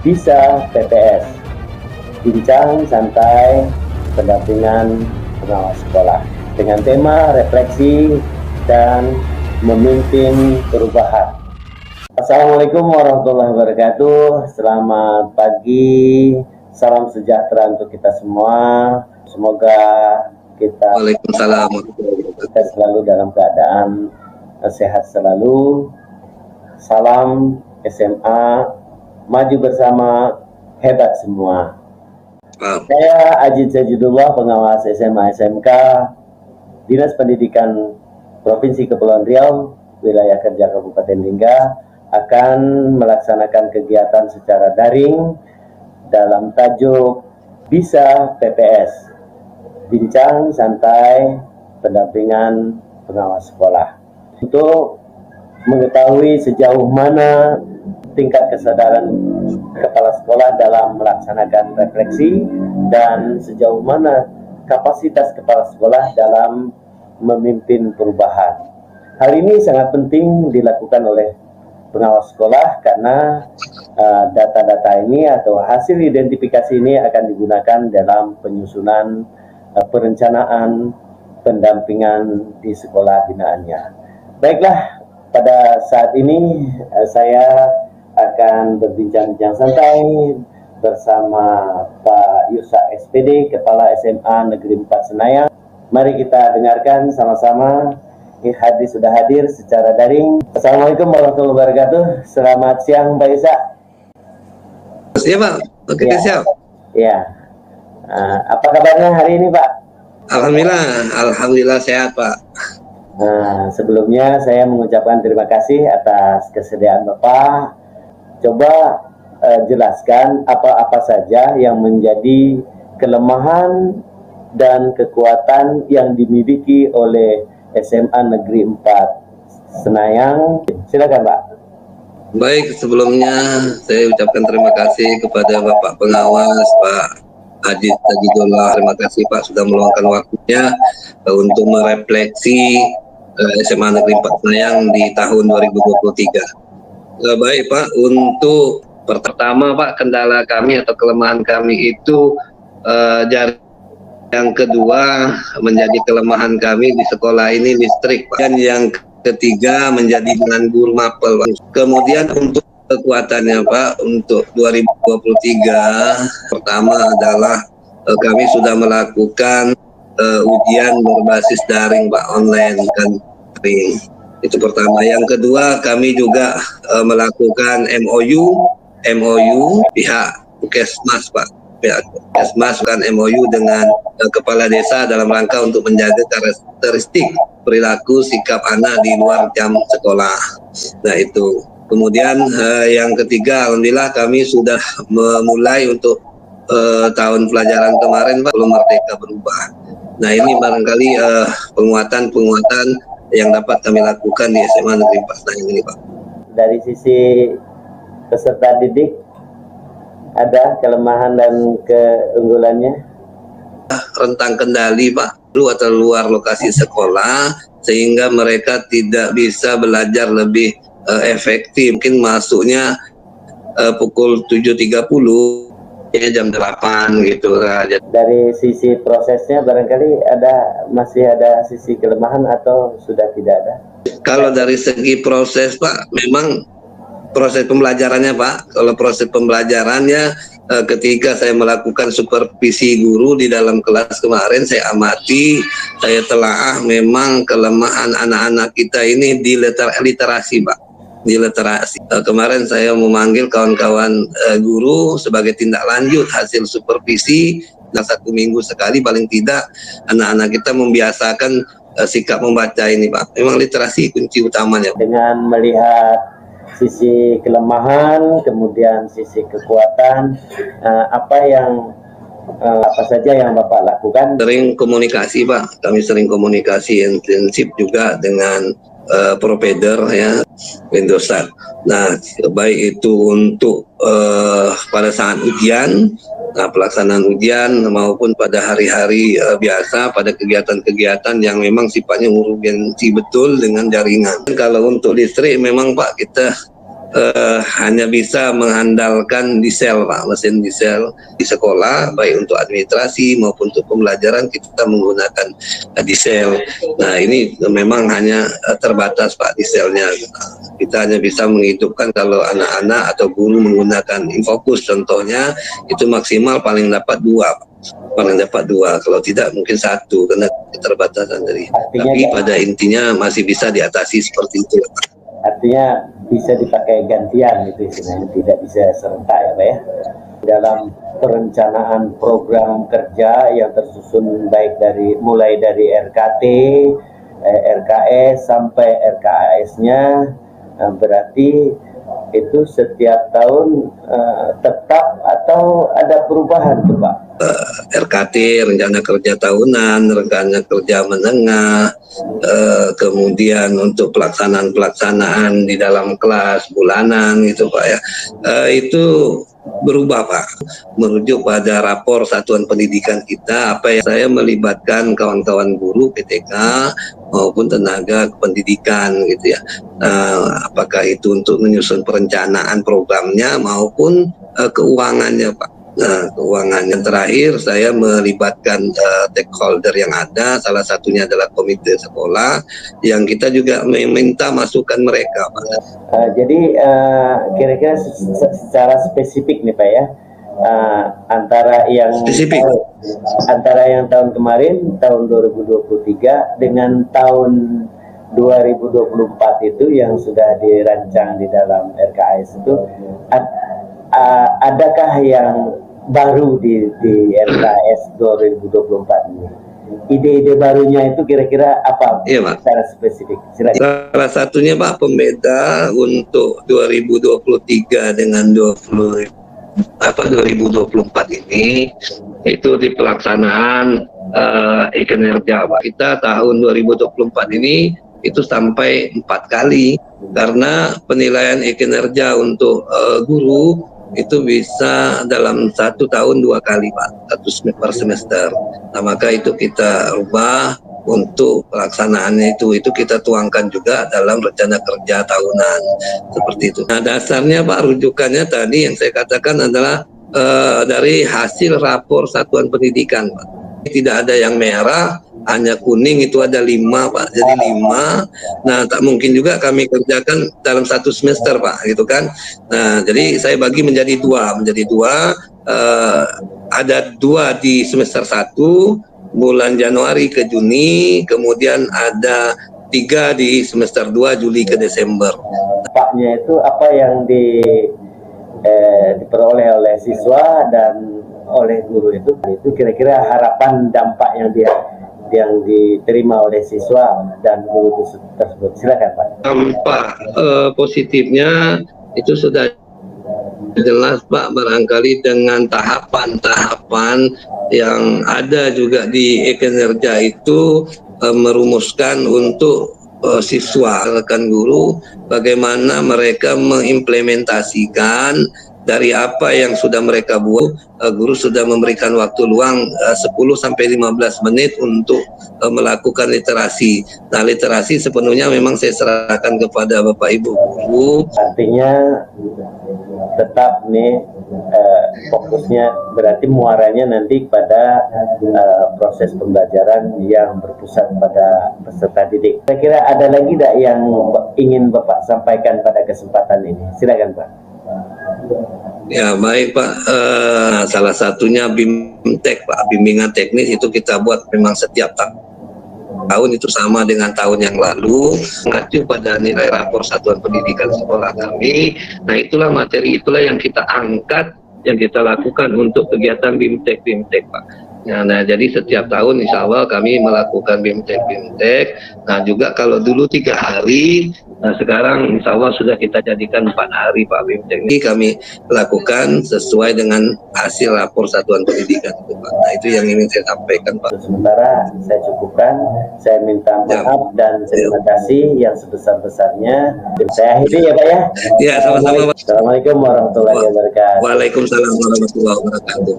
Bisa PPS, bincang santai pendampingan pengawas sekolah dengan tema refleksi dan memimpin perubahan. Assalamualaikum warahmatullahi wabarakatuh. Selamat pagi, salam sejahtera untuk kita semua. Semoga kita selalu dalam keadaan sehat selalu. Salam SMA, maju bersama, hebat semua. Saya Ajid Sajidullah, pengawas SMA SMK Dinas Pendidikan Provinsi Kepulauan Riau, wilayah kerja Kabupaten Lingga, akan melaksanakan kegiatan secara daring dalam tajuk Bisa PPS, bincang santai pendampingan pengawas sekolah. Untuk mengetahui sejauh mana tingkat kesadaran kepala sekolah dalam melaksanakan refleksi dan sejauh mana kapasitas kepala sekolah dalam memimpin perubahan. Hal ini sangat penting dilakukan oleh pengawas sekolah karena data-data ini atau hasil identifikasi ini akan digunakan dalam penyusunan perencanaan pendampingan di sekolah binaannya. Baiklah, pada saat ini saya akan berbincang-bincang santai bersama Pak Yusa SPD, Kepala SMA Negeri 4 Senayan. Mari kita dengarkan sama-sama. Sudah hadir secara daring. Assalamualaikum warahmatullahi wabarakatuh. Selamat siang Pak Yusa. Iya Pak, oke ya. Siap. Ya. Apa kabarnya hari ini Pak? Alhamdulillah sehat Pak. Sebelumnya saya mengucapkan terima kasih atas kesediaan Bapak. Coba jelaskan apa-apa saja yang menjadi kelemahan dan kekuatan yang dimiliki oleh SMA Negeri 4 Senayan. Silakan Pak. Baik, sebelumnya saya ucapkan terima kasih kepada Bapak Pengawas, Pak Ajid Sajidullah. Terima kasih Pak sudah meluangkan waktunya untuk merefleksi SMA Negeri 4 Senayan di tahun 2023. Baik Pak, untuk pertama Pak, kendala kami atau kelemahan kami itu yang kedua menjadi kelemahan kami di sekolah ini listrik Pak. Dan yang ketiga menjadi dengan guru mapel Pak. Kemudian untuk kekuatannya Pak, untuk 2023 pertama adalah kami sudah melakukan ujian berbasis daring Pak, online kan. Itu pertama. Yang kedua, kami juga melakukan MOU pihak Puskesmas Pak. Pihak Puskesmas kan MOU dengan kepala desa dalam rangka untuk menjaga karakteristik perilaku sikap anak di luar jam sekolah. Nah itu. Kemudian yang ketiga, alhamdulillah kami sudah memulai untuk tahun pelajaran kemarin Pak, belum Merdeka Berubah. Nah ini barangkali penguatan yang dapat kami lakukan di SMA Negeri 4 Senayan ini Pak. Dari sisi peserta didik, ada kelemahan dan keunggulannya? Rentang kendali Pak, atau luar lokasi sekolah, sehingga mereka tidak bisa belajar lebih efektif. Mungkin masuknya pukul 7.30, jam 8 gitu. Dari sisi prosesnya barangkali masih ada sisi kelemahan atau sudah tidak ada? Kalau dari segi proses Pak, memang proses pembelajarannya Pak, kalau proses pembelajarannya ketika saya melakukan supervisi guru di dalam kelas kemarin, saya amati, saya telaah memang kelemahan anak-anak kita ini di literasi Pak. Di literasi. Kemarin saya memanggil kawan-kawan guru sebagai tindak lanjut hasil supervisi, dan 1 minggu sekali paling tidak anak-anak kita membiasakan sikap membaca ini Pak. Memang literasi kunci utamanya. Dengan melihat sisi kelemahan, kemudian sisi kekuatan, apa saja yang Bapak lakukan? Sering komunikasi Pak, kami sering komunikasi intensif juga dengan provider ya, Indosat. Nah, baik itu untuk pada saat ujian, pelaksanaan ujian maupun pada hari-hari biasa, pada kegiatan-kegiatan yang memang sifatnya urgensi betul dengan jaringan. Kalau untuk listrik memang Pak, kita hanya bisa mengandalkan diesel Pak, mesin diesel di sekolah, baik untuk administrasi maupun untuk pembelajaran kita menggunakan diesel. Nah ini memang hanya terbatas Pak dieselnya. Kita hanya bisa menghidupkan kalau anak-anak atau guru menggunakan Infokus contohnya, itu maksimal paling dapat 2, kalau tidak mungkin 1 karena keterbatasan dari. Tapi pada intinya masih bisa diatasi seperti itu. Artinya bisa dipakai gantian gitu istilahnya, tidak bisa serentak ya Pak ya. Dalam perencanaan program kerja yang tersusun baik mulai dari RKT, RKS sampai RKAS-nya, berarti itu setiap tahun tetap atau ada perubahan tuh Pak? RKT, rencana kerja tahunan, rencana kerja menengah, kemudian untuk pelaksanaan di dalam kelas bulanan gitu Pak ya, itu berubah Pak, merujuk pada rapor satuan pendidikan kita. Apa yang saya melibatkan kawan-kawan guru PTK maupun tenaga pendidikan gitu ya, apakah itu untuk menyusun perencanaan programnya maupun keuangannya Pak. Nah, keuangan yang terakhir saya melibatkan stakeholder yang ada, salah satunya adalah komite sekolah yang kita juga meminta masukan mereka Pak. Jadi kira-kira secara spesifik nih Pak ya, antara yang tahun kemarin tahun 2023 dengan tahun 2024 itu yang sudah dirancang di dalam RKAS itu, adakah yang baru di RKAS 2024 ini? Ide-ide barunya itu kira-kira apa? Iya Pak, secara spesifik. Silakan. Salah satunya Pak, pembeda untuk 2023 dengan 2024 ini itu di pelaksanaan kinerja Pak. Kita tahun 2024 ini itu sampai 4 kali karena penilaian kinerja untuk guru itu bisa dalam 1 tahun 2 kali Pak, 1 per semester. Nah maka itu kita ubah untuk pelaksanaannya itu kita tuangkan juga dalam rencana kerja tahunan seperti itu. Nah dasarnya Pak, rujukannya tadi yang saya katakan adalah dari hasil rapor satuan pendidikan Pak. Tidak ada yang merah, hanya kuning, itu ada 5 Pak, jadi 5. Nah tak mungkin juga kami kerjakan dalam 1 semester Pak gitu kan. Nah jadi saya bagi menjadi 2, ada 2 di semester 1 bulan Januari ke Juni, kemudian ada 3 di semester 2 Juli ke Desember. Dampaknya itu apa yang diperoleh oleh siswa dan oleh guru itu kira-kira harapan dampak yang diterima oleh siswa dan guru tersebut. Silakan Pak. Dampak positifnya itu sudah jelas Pak, barangkali dengan tahapan-tahapan yang ada juga di kinerja itu merumuskan untuk siswa, rekan guru, bagaimana mereka mengimplementasikan dari apa yang sudah mereka buat. Guru sudah memberikan waktu luang 10-15 menit untuk melakukan literasi. Nah literasi sepenuhnya memang saya serahkan kepada Bapak Ibu guru. Artinya tetap nih fokusnya berarti muaranya nanti pada proses pembelajaran yang berpusat pada peserta didik. Kira-kira ada lagi tidak yang ingin Bapak sampaikan pada kesempatan ini? Silakan Pak. Ya baik Pak, salah satunya BIMTEK Pak, bimbingan teknis itu kita buat memang setiap tahun itu sama dengan tahun yang lalu, mengacu pada nilai rapor satuan pendidikan sekolah kami. Nah itulah materi, itulah yang kita angkat, yang kita lakukan untuk kegiatan BIMTEK Pak. Nah jadi setiap tahun insya Allah kami melakukan BIMTEK. Nah juga kalau dulu 3 hari, nah sekarang insya Allah sudah kita jadikan 4 hari Pak BIMTEK. Ini kami lakukan sesuai dengan hasil rapor satuan pendidikan itu Pak. Nah itu yang ingin saya sampaikan Pak. Sementara saya cukupkan, saya minta maaf dan terima kasih yang sebesar-besarnya. Saya akhiri ya Pak ya. Ya sama-sama Pak. Assalamualaikum warahmatullahi wabarakatuh. Waalaikumsalam warahmatullahi wabarakatuh.